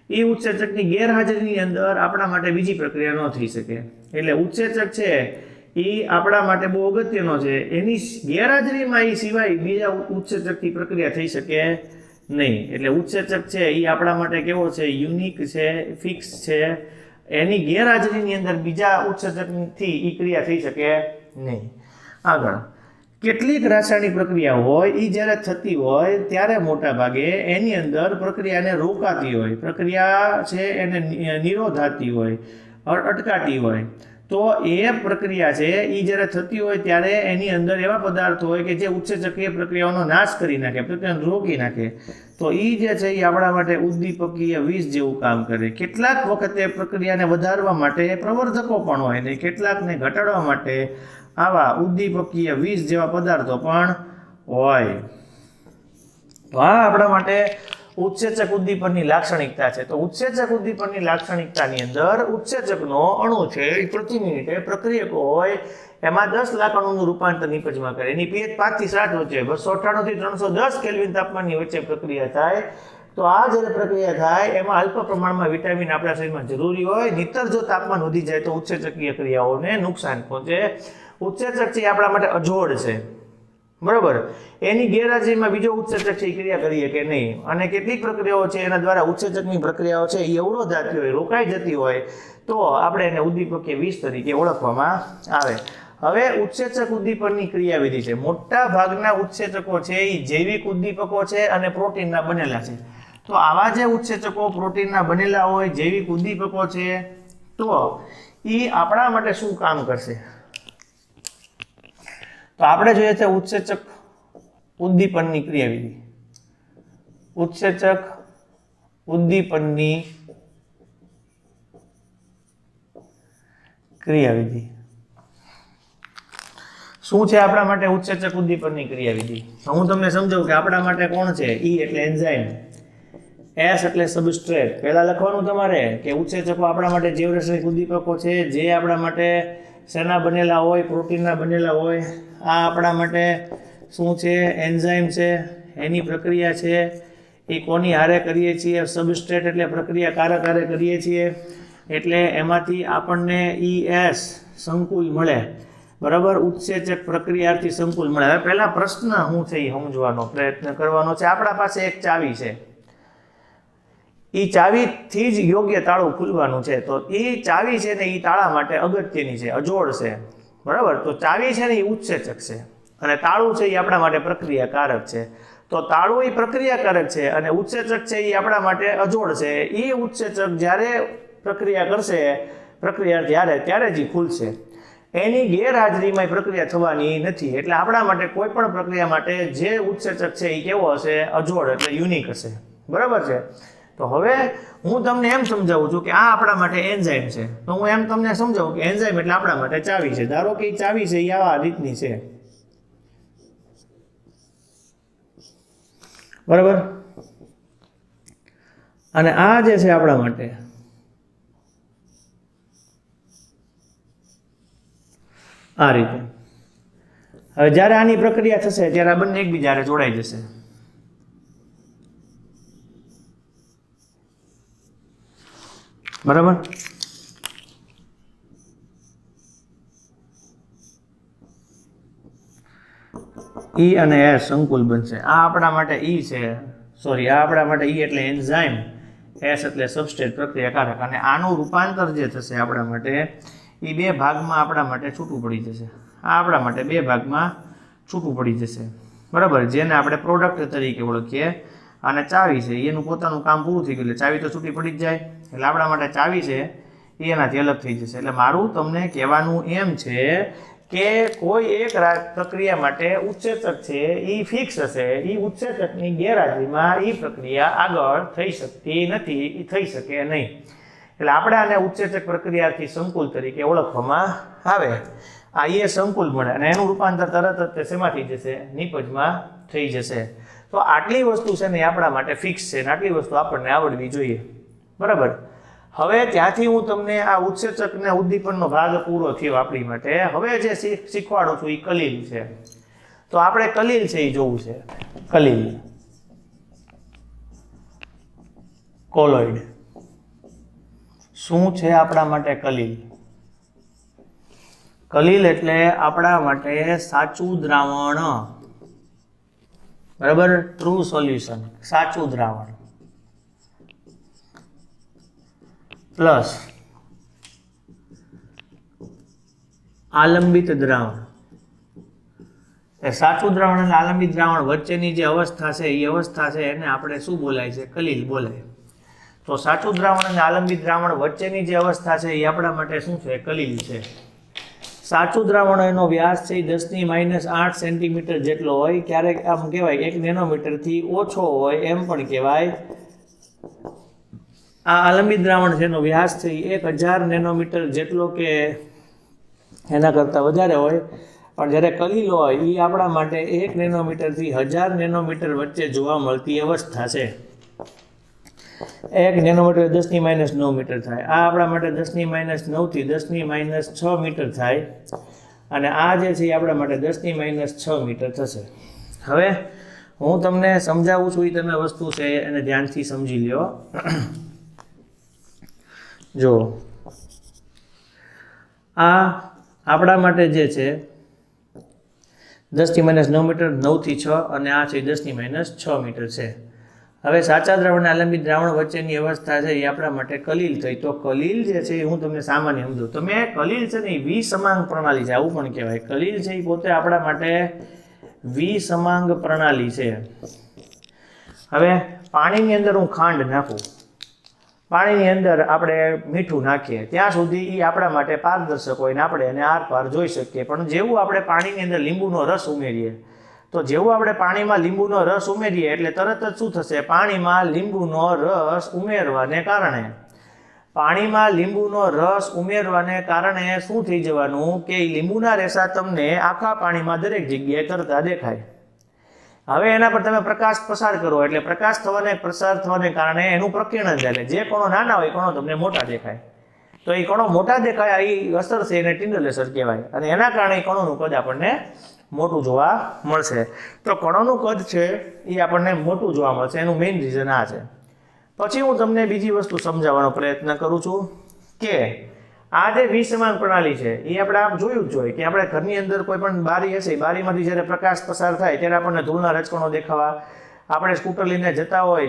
એ ઉત્સેચકની ગેરહાજરીની અંદર આપણા માટે બીજી પ્રક્રિયા ન થઈ શકે. એટલે ઉત્સેચક છે એ આપણા માટે બહુ અગત્યનો છે. એની ગેરહાજરીમાં એ સિવાય બીજા ઉત્સેચકથી પ્રક્રિયા થઈ શકે નહીં. એટલે ઉત્સેચક છે એ આપણા માટે કેવો છે? યુનિક છે, ફિક્સ છે. એની ગેરહાજરીની અંદર બીજા ઉત્સેચકથી એ ક્રિયા થઈ શકે નહીં. આગળ કેટલીક રાસાયણિક પ્રક્રિયા હોય એ જ્યારે થતી હોય ત્યારે મોટા ભાગે એની અંદર પ્રક્રિયાને રોકાતી હોય, પ્રક્રિયા છે એને નિરોધાતી હોય, અટકાતી હોય. તો એ પ્રક્રિયા છે એ જ્યારે થતી હોય ત્યારે એની અંદર એવા પદાર્થો હોય કે જે ઉત્સેચકીય પ્રક્રિયાઓનો નાશ કરી નાખે, પ્રક્રિયાને રોકી નાખે. તો એ જે છે એ આપણા માટે ઉદ્દીપકીય વિષ જેવું કામ કરે. કેટલાક વખતે પ્રક્રિયાને વધારવા માટે પ્રવર્ધકો પણ હોય ને કેટલાકને ઘટાડવા માટે આવા ઉદ્દીપકીય વિષ જેવા પદાર્થો પણ હોય. તો આ આપણા માટે ઉત્સેચક ઉદ્દીપનની લાક્ષણિકતા છે. તો ઉત્સેચક ઉદ્દીપનની લાક્ષણિકતાની અંદર ઉત્સેચકનો અણુ છે એ પ્રતિ મિનિટે પ્રક્રિયકો હોય એમાં 10 લાખ અણુનું રૂપાંતર નિપજમાં કરે. એની પીએચ 5 થી 7 વચ્ચે 298 થી 310 કેલ્વિન તાપમાનની વચ્ચે પ્રક્રિયા થાય. તો આ જ્યારે પ્રક્રિયા થાય એમાં અલ્પ પ્રમાણમાં વિટામિન આપણા શરીરમાં જરૂરી હોય. નહીતર જો તાપમાન વધી જાય તો ઉત્સેચકીય ક્રિયાઓને નુકસાન પહોંચે. ઉત્સેચક છે આપણા માટે અજોડ છે, બરાબર. એની ગેરહાજરીમાં બીજો ઉત્સેચક છે એ ક્રિયા કરીએ કે નહીં. અને કેટલીક પ્રક્રિયાઓ છે એના દ્વારા ઉત્સેચકની પ્રક્રિયાઓ છે એ અવરોધાતી હોય, રોકાઈ જતી હોય તો આપણે એને ઉદ્દીપકીય વિષ તરીકે ઓળખવામાં આવે. હવે ઉત્સેચક ઉદ્દીપનની ક્રિયાવિધિ છે. મોટા ભાગના ઉત્સેચકો છે એ જૈવિક ઉદ્દીપકો છે અને પ્રોટીનના બનેલા છે. તો આવા જે ઉત્સેચકો પ્રોટીનના બનેલા હોય, જૈવિક ઉદ્દીપકો છે, તો એ આપણા માટે શું કામ કરશે? તો આપણે જોઈએ છે ઉત્સેચક ઉદ્દીપનની ક્રિયાવિધિ. ઉત્સેચક ઉદ્દીપનની ક્રિયાવિધિ શું છે આપણા માટે ઉત્સેચક ઉદ્દીપનની ક્રિયાવિધિ? તો હું તમને સમજાવું કે આપણા માટે કોણ છે? ઈ એટલે એન્ઝાઇમ, એસ એટલે સબસ્ટ્રેટ. પહેલા લખવાનું તમારે કે ઉત્સેચકો આપણા માટે જીવરસાયણિક ઉદ્દીપકો છે જે આપણા માટે શેના બનેલા હોય? પ્રોટીનના બનેલા હોય. આ આપણા માટે શું છે? એન્ઝાઇમ છે, એની પ્રક્રિયા છે. એ કોની હારે કરીએ છીએ? સબસ્ટ્રેટ એટલે પ્રક્રિયાકારક હારે કરીએ છીએ. એટલે એમાંથી આપણને ES સંકુલ મળે, બરાબર? ઉત્સેચક પ્રક્રિયાથી સંકુલ મળે. હવે પહેલા પ્રશ્ન શું છે એ સમજવાનો પ્રયત્ન કરવાનો છે. આપણા પાસે એક ચાવી છે, એ ચાવીથી જ યોગ્ય તાળું ખુલવાનું છે. તો એ ચાવી છે ને એ તાળા માટે અગત્યની છે, અજોડ છે, બરાબર? તો ચાવી છે ને એ ઉત્સેચક છે અને તાળું છે એ આપણા માટે પ્રક્રિયાકારક છે. તો તાળું એ પ્રક્રિયાકારક છે અને ઉત્સેચક છે એ આપણા માટે અજોડ છે. એ ઉત્સેચક જ્યારે પ્રક્રિયા કરશે, પ્રક્રિયા ત્યારે જ ખુલશે. એની ગેરહાજરીમાં પ્રક્રિયા થવાની નથી. એટલે આપણા માટે કોઈ પણ પ્રક્રિયા માટે જે ઉત્સેચક છે એ કેવો હશે? અજોડ, એટલે યુનિક હશે, બરાબર છે? તો હવે હું તમને એમ સમજાવું છું કે આ આપણા માટે એન્ઝાઇમ છે. તો હું એમ તમને સમજાવું કે એન્ઝાઇમ એટલે આપણા માટે ચાવી છે. ધારો કે એ ચાવી છે એ આવા રીતની છે, બરાબર? અને આ જે છે આપણા માટે આ રીતે. હવે જ્યારે આની પ્રક્રિયા થશે ત્યારે આ બંને એકબીજાને જોડાઈ જશે. બરાબર? ઈ અને એસ સંકુલ બનશે. આ આપણા માટે ઈ છે, સોરી, આ આપણા માટે ઈ એટલે એન્ઝાઇમ, એસ એટલે સબસ્ટ્રેટ પ્રક્રિયાકારક. અને આનું રૂપાંતર જે થશે આપણા માટે એ બે ભાગમાં આપણા માટે છૂટું પડી જશે. આ આપણા માટે બે ભાગમાં છૂટું પડી જશે, બરાબર? જેને આપણે પ્રોડક્ટ તરીકે ઓળખીએ. અને ચાવી છે એનું પોતાનું કામ પૂરું થઈ ગયું એટલે ચાવી તો છૂટી પડી જ જાય. એટલે આપણા માટે ચાવી છે એ એનાથી અલગ થઈ જશે. એટલે મારું તમને કહેવાનું એમ છે કે કોઈ એક પ્રક્રિયા માટે ઉત્સેચક છે એ ફિક્સ હશે. એ ઉત્સેચકની ગેરહાજરીમાં એ પ્રક્રિયા આગળ થઈ શકતી નથી, એ થઈ શકે નહીં. એટલે આપણે આને ઉત્સેચક પ્રક્રિયાથી સંકુલ તરીકે ઓળખવામાં આવે. આ એ સંકુલ મળે અને એનું રૂપાંતર તરત જ શેમાં થઈ જશે? નિપજમાં થઈ જશે. તો આટલી વસ્તુ છે ને એ આપણા માટે ફિક્સ છે અને આટલી વસ્તુ આપણને આવડવી જોઈએ, બરાબર? હવે ત્યાંથી હું તમને આ ઉત્સેચક ને ઉદ્દીપનનો ભાગ પૂરો થયો આપણી માટે. હવે જે શીખવાડું છું એ કલીલ છે. તો આપણે કલીલ છે એ જોવું છે. કલીલ, કોલોઇડ. શું છે આપણા માટે કલીલ? કલીલ એટલે આપણા માટે સાચું દ્રાવણ, બરાબર? ટ્રુ સોલ્યુશન, સાચું દ્રાવણ, પ્લસ આલંબિત દ્રાવણ. એ સાચું દ્રાવણ અને આલંબિત દ્રાવણ વચ્ચેની જે અવસ્થા છે એ અવસ્થા છે એને આપણે શું બોલાય છે? કલીલ બોલાય. તો સાચું દ્રાવણ અને આલંબિત દ્રાવણ વચ્ચેની જે અવસ્થા છે એ આપણા માટે શું છે? કલીલ છે. સાચું દ્રાવણ એનો વ્યાસ છે 10⁻⁸ સેન્ટીમીટર જેટલો હોય, ક્યારેક આમ કહેવાય 1 નેનોમીટરથી ઓછો હોય એમ પણ કહેવાય. આ આલંબિત દ્રાવણ છે એનો વ્યાસ છે 1000 નેનોમીટર જેટલો કે એના કરતાં વધારે હોય. પણ જ્યારે કલીલ હોય એ આપણા માટે 1 નેનોમીટરથી 1000 નેનોમીટર વચ્ચે જોવા મળતી અવસ્થા છે. 1 નેનોમીટર 10⁻9 મીટર થાય. આ આપણા માટે 10⁻9 થી 10⁻6 મીટર થાય. અને આ જે છે એ આપણા માટે 10⁻6 મીટર થશે. હવે હું તમને સમજાવું છું એ તમે વસ્તુ છે એને ધ્યાનથી સમજી લ્યો. જો આ આપણા માટે જે છે 10⁻9 મીટર, 9 થી 6, અને આ છે 10⁻6 મીટર છે. હવે સાચા દ્રાવણ અને આલંબિત દ્રાવણ વચ્ચેની અવસ્થા છે એ આપણા માટે કલીલ થઈ. તો કલીલ જે છે એ હું તમને સામાન્ય સમજું. તમે કલીલ છે ને એ વિસમાંગ પ્રણાલી છે, આવું પણ કહેવાય. કલીલ છે એ પોતે આપણા માટે વિસમાંગ પ્રણાલી છે. હવે પાણીની અંદર હું ખાંડ નાખું, પાણીની અંદર આપણે મીઠું નાખીએ ત્યાં સુધી એ આપણા માટે પારદર્શક હોય ને આપણે એને આરપાર જોઈ શકીએ. પણ જેવું આપણે પાણીની અંદર લીંબુનો રસ ઉમેરીએ, તો જેવું આપણે પાણીમાં લીંબુનો રસ ઉમેરીએ એટલે તરત જ શું થશે? પાણીમાં લીંબુનો રસ ઉમેરવાને કારણે પાણીમાં લીંબુનો રસ ઉમેરવાને કારણે શું થઈ જવાનું કે લીંબુના રેસા તમને આખા પાણીમાં દરેક જગ્યાએ તરતા દેખાય. હવે એના પર તમે પ્રકાશ પસાર કરો એટલે પ્રકાશ પ્રસાર થવાને કારણે એનું પ્રકીર્ણન થાય. જે કણો નાના હોય કણો તમને મોટા દેખાય. તો એ કણો મોટા દેખાય એ અસર છે એને ટિન્ડલ અસર કહેવાય અને એના કારણે કણોનું કદ આપણને મોટું જોવા મળશે. તો કણોનું કદ છે એ આપણને મોટું જોવા મળશે એનું મેઇન રીઝન આ છે. પછી હું તમને બીજી વસ્તુ સમજાવવાનો પ્રયત્ન કરું છું કે આ જે વિસમાન પ્રણાલી છે એ આપણે આપ જોયું જ જોઈએ કે આપણે ઘરની અંદર કોઈ પણ બારી હશે બારીમાંથી જ્યારે પ્રકાશ પસાર થાય ત્યારે આપણને ધૂળના રજકણો દેખાવા. આપણે સ્કૂટર લઈને જતા હોય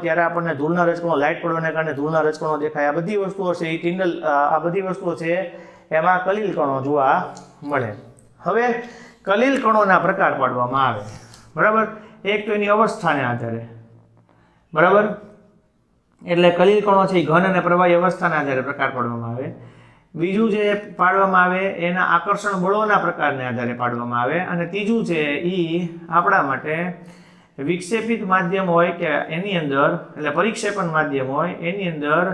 ત્યારે આપણને ધૂળના રજકણો લાઇટ પડવાને કારણે ધૂળના રજકણો દેખાય. આ બધી વસ્તુઓ છે એ ટિન્ડલ આ બધી વસ્તુઓ છે એમાં કલીલ કણો જોવા મળે. હવે કલીલ કણોના પ્રકાર પાડવામાં આવે. બરાબર. એક તો એની અવસ્થાને આધારે. બરાબર. એટલે કલીલ કણો છે એ ઘન અને પ્રવાહી અવસ્થાના આધારે પ્રકાર પાડવામાં આવે. બીજું જે પાડવામાં આવે એના આકર્ષણ બળોના પ્રકારને આધારે પાડવામાં આવે. અને ત્રીજું છે એ આપણા માટે વિક્ષેપિત માધ્યમ હોય કે એની અંદર એટલે પરિક્ષેપણ માધ્યમ હોય એની અંદર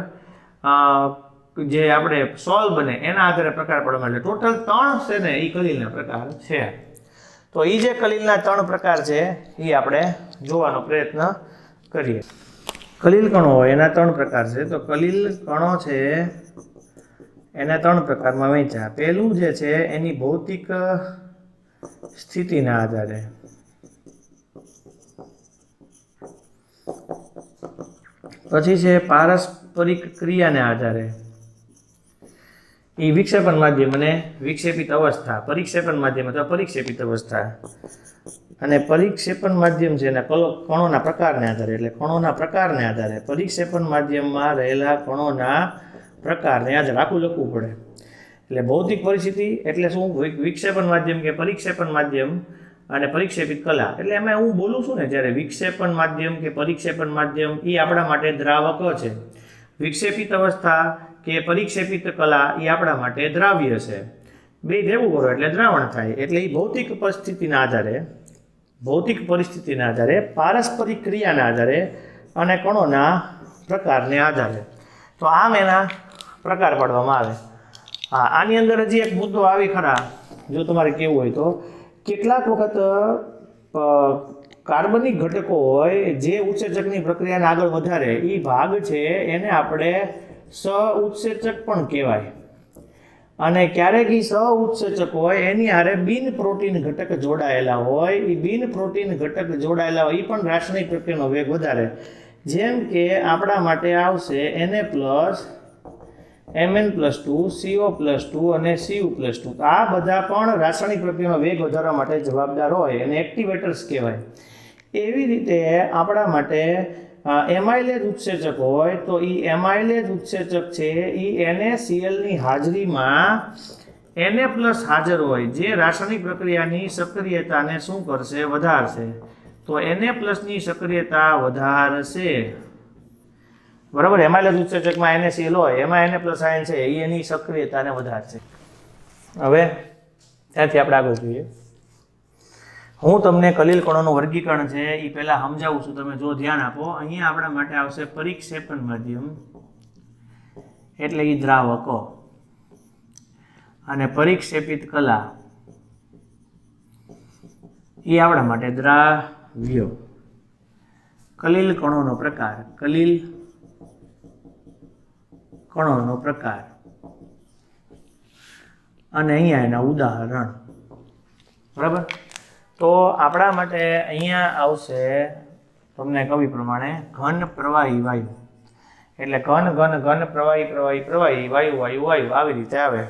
જે આપણે સોલ બને એના આધારે પ્રકાર પાડવામાં આવે. ટોટલ 3 છે ને એ કલીલના પ્રકાર છે. તો એ જે કલીલના 3 પ્રકાર છે એ આપણે જોવાનો પ્રયત્ન કરીએ. કલીલ કણો હોય એના 3 પ્રકાર છે. તો કલીલ કણો છે એના 3 પ્રકારમાં વહેંચ્યા. પહેલું જે છે એની ભૌતિક સ્થિતિના આધારે. પછી છે પારસ્પરિક ક્રિયાને આધારે. એ વિક્ષેપણ માધ્યમ અને વિક્ષેપિત અવસ્થા. પરિક્ષેપણ માધ્યમ અથવા પરિક્ષેપિત અવસ્થા. અને પરિક્ષેપણ માધ્યમ છે એના કણોના પ્રકારને આધારે. એટલે કણોના પ્રકારને આધારે પરિક્ષેપણ માધ્યમમાં રહેલા કણોના પ્રકારને આધારે આખું લખવું પડે. એટલે ભૌતિક પરિસ્થિતિ એટલે શું વિક્ષેપણ માધ્યમ કે પરિક્ષેપણ માધ્યમ અને પરિક્ષેપિત કલા. એટલે એમાં હું બોલું છું ને જ્યારે વિક્ષેપણ માધ્યમ કે પરિક્ષેપણ માધ્યમ એ આપણા માટે દ્રાવક છે. વિક્ષેપિત અવસ્થા કે પરિક્ષેપિત કલા એ આપણા માટે દ્રાવ્ય છે. બે ભેગું કરો એટલે દ્રાવણ થાય. એટલે એ ભૌતિક પરિસ્થિતિના આધારે પારસ્પરિક ક્રિયાના આધારે અને કણોના પ્રકારને આધારે. તો આમ એના પ્રકાર પાડવામાં આવે. હા, આની અંદર હજી એક મુદ્દો આવી ખરા જો તમારે કેવું હોય તો કેટલાક વખત કાર્બનિક ઘટકો હોય જે ઉત્સેચકની પ્રક્રિયાને આગળ વધારે એ ભાગ છે એને આપણે સહ-ઉત્સેચક પણ કહેવાય. અને ક્યારેક એ સહ-ઉત્સેચક હોય એની હારે બિન પ્રોટીન ઘટક જોડાયેલા હોય. એ બિન પ્રોટીન ઘટક જોડાયેલા હોય એ પણ રાસાયણિક પ્રક્રિયાનો વેગ વધારે. જેમ કે આપણા માટે આવશે Na+Mn+2 CO+2 અને Cu+2. આ બધા પણ રાસાયણિક પ્રક્રિયાનો વેગ વધારવા માટે જવાબદાર હોય અને એક્ટિવેટર્સ કહેવાય. એવી રીતે આપણા માટે એમાઇલેજ ઉત્સેચક હોય તો એ એમાઇલેજ ઉત્સેચક છે એ NaClની હાજરીમાં Na+ હાજર હોય જે રાસાયણિક પ્રક્રિયાની સક્રિયતાને શું કરશે? વધારશે. તો Na+ની સક્રિયતા વધારશે. બરાબર. એમાઇલેજ ઉત્સેચકમાં NaCl હોય એમાં Na+ આયન છે એ એની સક્રિયતાને વધારશે. હવે ત્યાંથી આપણે આગળ જોઈએ. હું તમને કલીલ કણોનું વર્ગીકરણ છે એ પહેલા સમજાવું છું. તમે જો ધ્યાન આપો. અહીંયા આપણા માટે આવશે પરિક્ષેપણ માધ્યમ એટલે એ દ્રાવકો અને પરિક્ષેપિત કલા એ આપણા માટે દ્રાવ્યો. કલીલ કણોનો પ્રકાર. કલીલ કણોનો પ્રકાર અને અહીંયા એના ઉદાહરણ. બરાબર. તો આપણા માટે અહીંયા આવશે તમને કવિ પ્રમાણે ઘન પ્રવાહી વાયુ. એટલે ઘન પ્રવાહી વાયુ આવી રીતે આવે.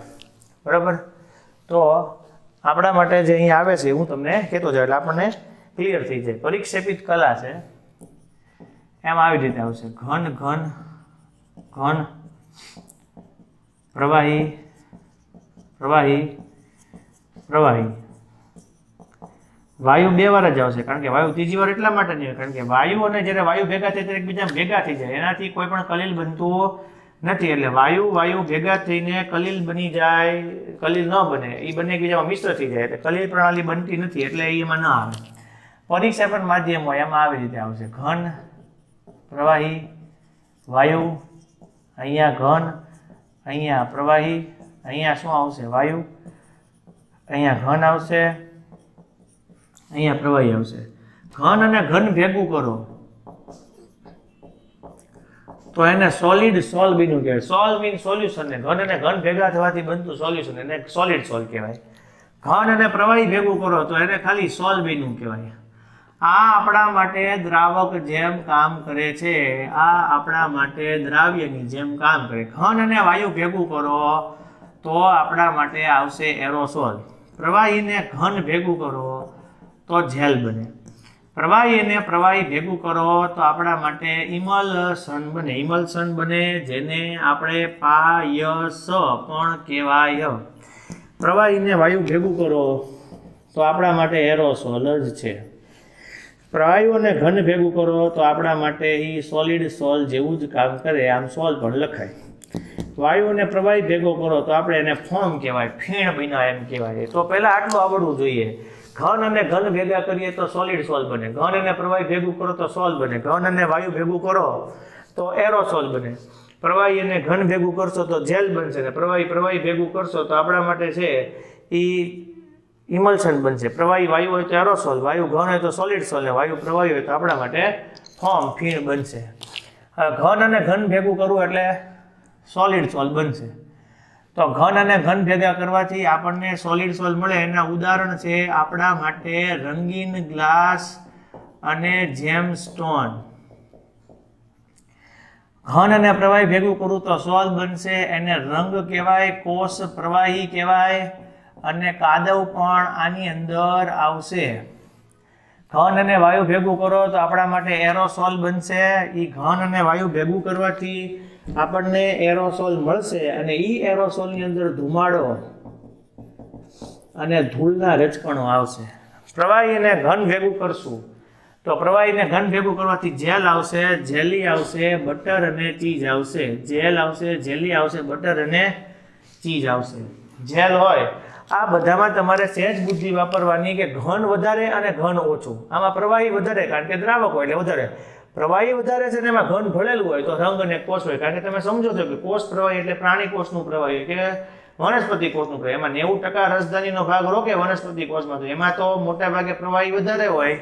બરાબર. તો આપણા માટે જે અહીંયા આવે છે હું તમને કહેતો જાઉં એટલે આપણને ક્લિયર થઈ જાય. પરિક્ષેપિત કલા છે એમ આવી રીતે આવશે ઘન પ્રવાહી વાયુ 2 વાર જ આવશે. કારણ કે વાયુ ત્રીજી વાર એટલા માટે નહીં કારણ કે વાયુ અને જ્યારે વાયુ ભેગા થાય ત્યારે એકબીજા ભેગા થઈ જાય એનાથી કોઈ પણ કલીલ બનતું નથી. એટલે વાયુ ભેગા થઈને કલીલ બની જાય, કલીલ ન બને, એ બંને એકબીજામાં મિશ્ર થઈ જાય એટલે કલીલ પ્રણાલી બનતી નથી. એટલે એમાં ન આવે. પરિક્ષેપણ માધ્યમ હોય એમાં આવી રીતે આવશે ઘન પ્રવાહી વાયુ અહીંયા ઘન, અહીંયા પ્રવાહી, અહીંયા શું આવશે? વાયુ, અહીંયા ઘન આવશે, અહીંયા પ્રવાહી આવશે. ઘન અને ઘન ભેગું કરો તો એને સોલિડ સોલ બન્યું કહેવાય. સોલ મીન સોલ્યુશન ને ઘન અને ઘન ભેગા થવાથી બનતું સોલ્યુશન એને સોલિડ સોલ કહેવાય. ઘન અને પ્રવાહી ભેગું કરો તો એને ખાલી સોલ બન્યું કહેવાય. આ આપણા માટે દ્રાવક જેમ કામ કરે છે, આ આપણા માટે દ્રાવ્યની જેમ કામ કરે. ઘન અને વાયુ ભેગું કરો તો આપણા માટે આવશે એરોસોલ. પ્રવાહીને ઘન ભેગું કરો તો જેલ બને. પ્રવાહી અને પ્રવાહી ભેગું કરો તો આપણા માટે ઇમલ્શન બને. ઇમલ્શન બને જેને આપણે પાયસ પણ કહેવાય. પ્રવાહીને વાયુ ભેગું કરો તો આપણા માટે એરોસોલ જ છે. પ્રવાયુ અને ઘન ભેગું કરો તો આપણા માટે એ સોલિડ સોલ જેવું જ કામ કરે. આમ સોલ પણ લખાય. વાયુ અને પ્રવાહી ભેગો કરો તો આપણે એને ફોર્મ કહેવાય, ફીણ બન્યા એમ કહેવાય. તો પહેલાં આટલું આવડવું જોઈએ. ઘન અને ઘન ભેગા કરીએ તો સોલિડ સોલ બને. ઘન અને પ્રવાહી ભેગું કરો તો સોલ બને. ઘન અને વાયુ ભેગું કરો તો એરોસોલ બને. પ્રવાહી અને ઘન ભેગું કરશો તો જેલ બનશે ને પ્રવાહી ભેગું કરશો તો આપણા માટે છે એ ઇમલ્શન બનશે. પ્રવાહી વાયુ હોય તો એરોસોલ, વાયુ ઘન હોય તો સોલિડ સોલ, ને વાયુ પ્રવાહી હોય તો આપણા માટે ફોર્મ, ફીણ બનશે. ઘન અને ઘન ભેગું કરવું એટલે સોલિડ સોલ બનશે. તો ઘન અને ઘન ભેગા કરવાથી આપણને સોલિડ સોલ મળે. એના ઉદાહરણ છે આપણા માટે રંગીન ગ્લાસ અને જેમ સ્ટોન. ઘન અને પ્રવાહી ભેગું કરું તો સોલ બનશે. એને રંગ કહેવાય, કોષ પ્રવાહી કહેવાય અને કાદવ પણ આની અંદર આવશે. ઘન અને વાયુ ભેગું કરો તો આપણા માટે એરોસોલ બનશે. એ ઘન અને વાયુ ભેગું કરવાથી આપણને એરોસોલ મળશે અને એ એરોસોલની અંદર ધુમાડો અને ધૂળના રજકણો આવશે. પ્રવાહીને ઘન ભેગું કરશું તો પ્રવાહીને ઘન ભેગું કરવાથી જેલ આવશે, જેલી આવશે, બટર અને ચીઝ આવશે. જેલ આવશે, જેલી આવશે, બટર અને ચીઝ આવશે. જેલ હોય આ બધામાં તમારે સહેજ બુદ્ધિ વાપરવાની કે ઘન વધારે અને ઘન ઓછું. આમાં પ્રવાહી વધારે કારણ કે દ્રાવક હોય એટલે વધારે. પ્રવાહી વધારે છે ને એમાં ઘન ભળેલું હોય તો રંગ અને કોષ હોય. કારણ કે તમે સમજો છો કે કોષ પ્રવાહી એટલે પ્રાણી કોષનું પ્રવાહી કે વનસ્પતિ કોષનું પ્રવાહી. એમાં 90% રસધાનીનો ભાગ રોકે વનસ્પતિ કોષમાં, તો એમાં તો મોટા ભાગે પ્રવાહી વધારે હોય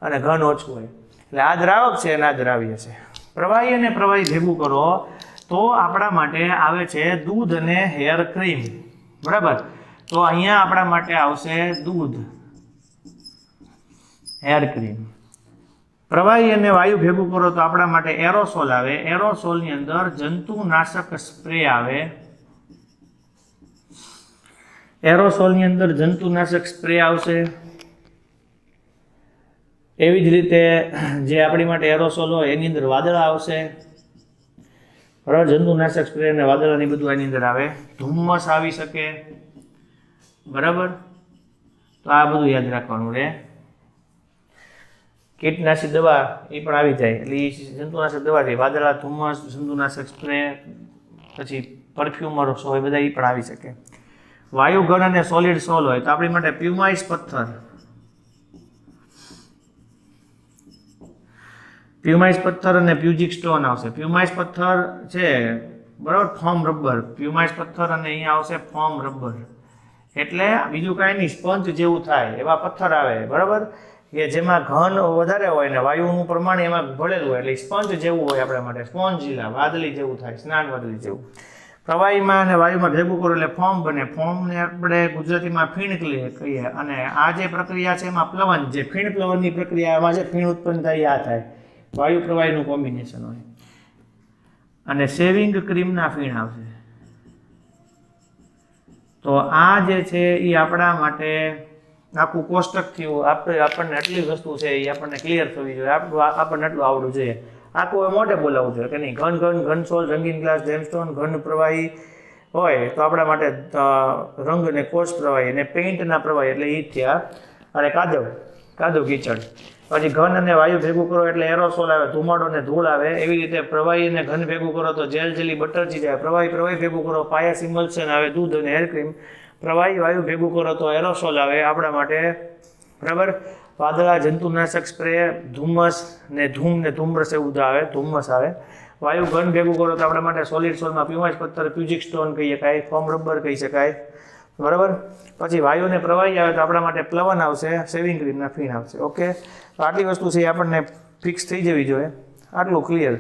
અને ઘન ઓછું હોય. એટલે આ દ્રાવક છે અને આ દ્રાવ્ય છે. પ્રવાહી અને પ્રવાહી ભેગું કરો તો આપણા માટે આવે છે દૂધ અને હેર ક્રીમ. બરાબર. તો અહીંયા આપણા માટે આવશે દૂધ, હેર ક્રીમ. પ્રવાહી અને વાયુ ભેગું કરો તો આપણા માટે એરોસોલ આવે. એરોસોલની અંદર જંતુનાશક સ્પ્રે આવે. એરોસોલની અંદર જંતુનાશક સ્પ્રે આવશે. એવી જ રીતે જે આપણી માટે એરોસોલ હોય એની અંદર વાદળા આવશે. બરાબર. જંતુનાશક સ્પ્રે અને વાદળાની બધું એની અંદર આવે. ધુમ્મસ આવી શકે. બરાબર. તો આ બધું યાદ રાખવાનું રહે. કીટનાશક દવા એ પણ આવી જાય. એટલે એ જંતુનાશક દવાથી વાદળા, ધુમ્મસ, જંતુનાશક સ્પ્રે, પછી પરફ્યુમર્સ હોય બધા એ પણ આવી શકે. વાયુ ઘન અને સોલિડ સોલ હોય તો આપણી માટે પ્યુમાઇસ પથ્થર, પ્યુમાઇસ પથ્થર અને પ્યુજિક સ્ટોન આવશે. પ્યુમાઇસ પથ્થર છે બરાબર, ફોર્મ રબર. પ્યુમાઇસ પથ્થર અને અહીંયા આવશે ફોર્મ રબર. એટલે બીજું કાંઈ નહીં, સ્પંજ જેવું થાય એવા પથ્થર આવે. બરાબર. કે જેમાં ઘન વધારે હોય ને વાયુનું પ્રમાણ એમાં ભળેલું હોય એટલે સ્પંજ જેવું હોય આપણા માટે. સ્પોન્જીલા, વાદળી જેવું થાય, સ્નાન વાદળી જેવું. પ્રવાહીમાં અને વાયુમાં ભેગું કરો એટલે ફોર્મ બને. ફોર્મને આપણે ગુજરાતીમાં ફીણ કહીએ. અને આ જે પ્રક્રિયા છે એમાં પ્લવન, જે ફીણ પ્લવનની પ્રક્રિયામાં જે ફીણ ઉત્પન્ન થાય આ થાય. વાયુ પ્રવાહીનું કોમ્બિનેશન હોય. અને શેવિંગ ક્રીમના ફીણ આવશે. તો આ જે છે એ આપણા માટે આખું કોષ્ટક થયું. આપણને આટલી વસ્તુ છે એ આપણને ક્લિયર થવી જોઈએ. આપણને આટલું આવડવું જોઈએ. આખું મોટે બોલાવવું જોઈએ કે નહીં. ઘન સોલ, રંગીન ગ્લાસ, જેમસ્ટોન, ઘન પ્રવાહી હોય તો આપણા માટે રંગ અને કોષ પ્રવાહી અને પેઇન્ટના પ્રવાહી એટલે એ થયા. અને કાદવ કીચડ. પછી ઘન અને વાયુ ભેગું કરો એટલે એરોસોલ આવે, ધુમાડો અને ધૂળ આવે. એવી રીતે પ્રવાહી અને ઘન ભેગું કરો તો જેલ, જેલી, બટર ચીઝ આવે. પ્રવાહી ભેગું કરો પાયસ, ઇમલ્શન આવે, દૂધ અને હેર ક્રીમ. પ્રવાહી વાયુ ભેગું કરો તો એરોસોલ આવે આપણા માટે. બરાબર. વાદળા, જંતુનાશક સ્પ્રે, ધુમ્મસ ને ધૂમ્રસ એવું આવે, ધુમ્મસ આવે. વાયુ ઘન ભેગું કરો તો આપણા માટે સોલિડ સોલમાં પીવાશ પથ્થર, પ્યુજિક સ્ટોન કહી શકાય, ફોમ રબર કહી શકાય, બરાબર. પછી વાયુને પ્રવાહી આવે તો આપણા માટે પ્લવન આવશે, સેવિંગ ક્રીમના ફીણ આવશે. ઓકે, તો આટલી વસ્તુ છે એ આપણને ફિક્સ થઈ જવી જોઈએ. આટલું ક્લિયર.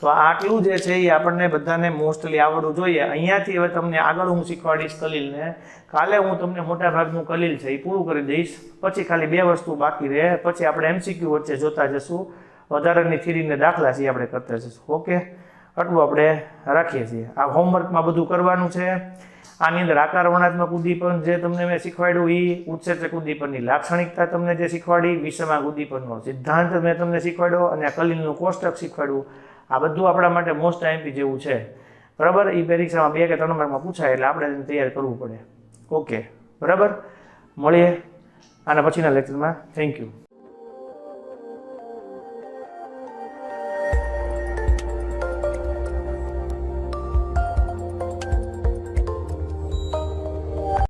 તો આટલું જે છે એ આપણને બધાને મોસ્ટલી આવડવું જોઈએ. અહીંયાથી હવે તમને આગળ હું શીખવાડીશ કલીલને. કાલે હું તમને મોટા ભાગનું કલીલ છે એ પૂરું કરી દઈશ. પછી ખાલી 2 વસ્તુ બાકી રહે. પછી આપણે MCQ વચ્ચે જોતા જશું. વધારાની થિયરીને દાખલા છે આપણે કરતા જશું. ઓકે, આટલું આપણે રાખીએ છીએ. આ હોમવર્કમાં બધું કરવાનું છે. આની અંદર આકાર વર્ણાત્મક ઉદ્દીપન જે તમને મેં શીખવાડ્યું એ, ઉત્સેચક ઉદ્દીપનની લાક્ષણિકતા તમને જે શીખવાડી, વિષમાંગ ઉદ્દીપનનો સિદ્ધાંત મેં તમને શીખવાડ્યો અને આ કલીલનું કોષ્ટક શીખવાડ્યું. આ બધું આપણા માટે મોસ્ટ આઈએમપી જેવું છે, બરાબર. એ પરીક્ષામાં 2 કે 3 માર્કમાં પૂછાય એટલે આપણે એને તૈયાર કરવું પડે. ઓકે, બરાબર. મળીએ આના પછીના લેક્ચરમાં. Thank you.